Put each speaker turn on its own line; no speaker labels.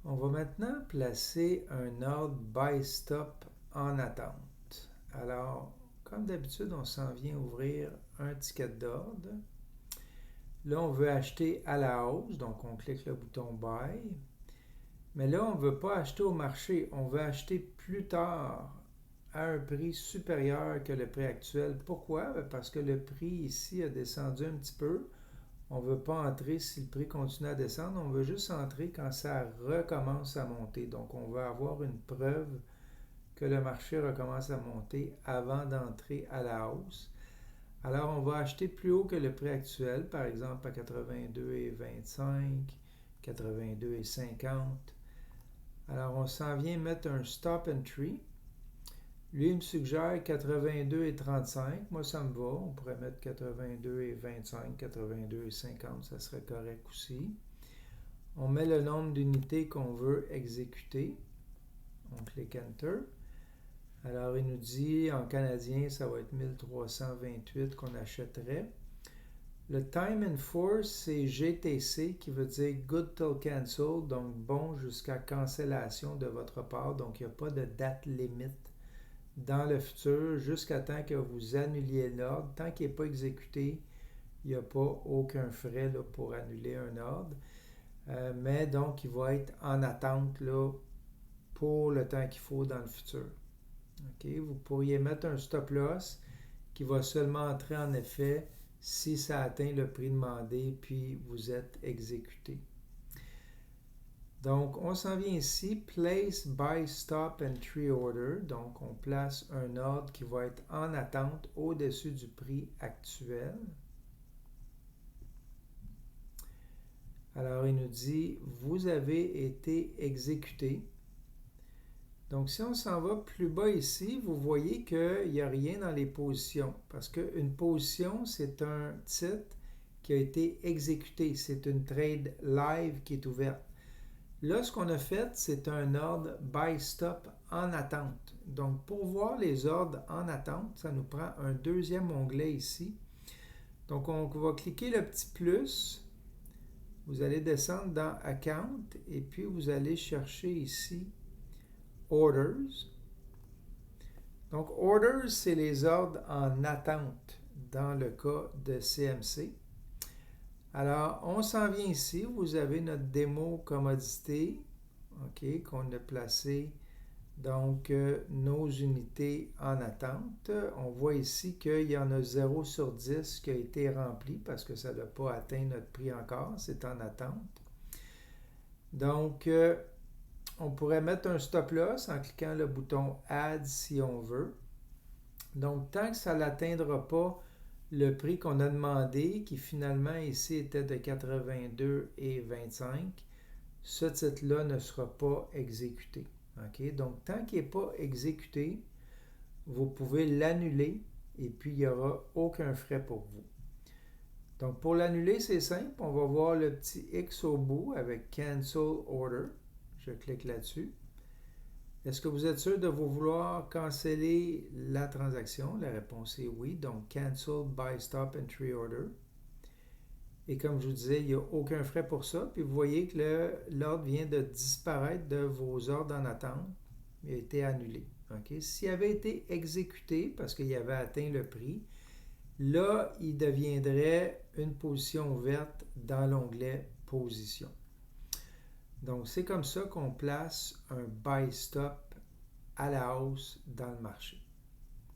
On va maintenant placer un ordre buy stop en attente. Alors, comme d'habitude, on s'en vient ouvrir un ticket d'ordre. Là, on veut acheter à la hausse, donc on clique le bouton buy. Mais là, on ne veut pas acheter au marché, on veut acheter plus tard à un prix supérieur que le prix actuel. Pourquoi? Parce que le prix ici a descendu un petit peu. On ne veut pas entrer si le prix continue à descendre, on veut juste entrer quand ça recommence à monter. Donc, on va avoir une preuve que le marché recommence à monter avant d'entrer à la hausse. Alors, on va acheter plus haut que le prix actuel, par exemple à 82,25, 82,50. Alors, on s'en vient mettre un stop entry. Lui, il me suggère 82,35. Moi, ça me va. On pourrait mettre 82,25, 82,50. Ça serait correct aussi. On met le nombre d'unités qu'on veut exécuter. On clique Enter. Alors, il nous dit, en canadien, ça va être 1328 qu'on achèterait. Le Time in Force, c'est GTC, qui veut dire Good Till Cancel, donc bon jusqu'à cancellation de votre part. Donc, il n'y a pas de date limite dans le futur jusqu'à temps que vous annuliez l'ordre. Tant qu'il n'est pas exécuté, il n'y a pas aucun frais là, pour annuler un ordre. Mais donc, il va être en attente là, pour le temps qu'il faut dans le futur. Okay? Vous pourriez mettre un stop loss qui va seulement entrer en effet si ça atteint le prix demandé puis vous êtes exécuté. Donc, on s'en vient ici, Place Buy Stop Entry Order. Donc, on place un ordre qui va être en attente au-dessus du prix actuel. Alors, il nous dit, vous avez été exécuté. Donc, si on s'en va plus bas ici, vous voyez qu'il n'y a rien dans les positions. Parce qu'une position, c'est un titre qui a été exécuté. C'est une trade live qui est ouverte. Là, ce qu'on a fait, c'est un ordre buy stop en attente. Donc, pour voir les ordres en attente, ça nous prend un deuxième onglet ici. Donc, on va cliquer le petit plus. Vous allez descendre dans Account et puis vous allez chercher ici Orders. Donc, Orders, c'est les ordres en attente dans le cas de CMC. Alors, on s'en vient ici. Vous avez notre démo commodité, OK, qu'on a placé donc nos unités en attente. On voit ici qu'il y en a 0 sur 10 qui a été rempli parce que ça n'a pas atteint notre prix encore. C'est en attente. Donc, on pourrait mettre un stop loss en cliquant le bouton Add si on veut. Donc, tant que ça n'atteindra pas le prix qu'on a demandé, qui finalement ici était de 82,25, ce titre-là ne sera pas exécuté. Okay? Donc, tant qu'il n'est pas exécuté, vous pouvez l'annuler et puis il n'y aura aucun frais pour vous. Donc, pour l'annuler, c'est simple. On va voir le petit X au bout avec Cancel Order. Je clique là-dessus. Est-ce que vous êtes sûr de vous vouloir canceller la transaction? La réponse est oui. Donc, Cancel Buy Stop Entry Order. Et comme je vous disais, il n'y a aucun frais pour ça. Puis vous voyez que l'ordre vient de disparaître de vos ordres en attente. Il a été annulé. Okay? S'il avait été exécuté parce qu'il avait atteint le prix, là, il deviendrait une position ouverte dans l'onglet Position. Donc, c'est comme ça qu'on place un buy stop à la hausse dans le marché.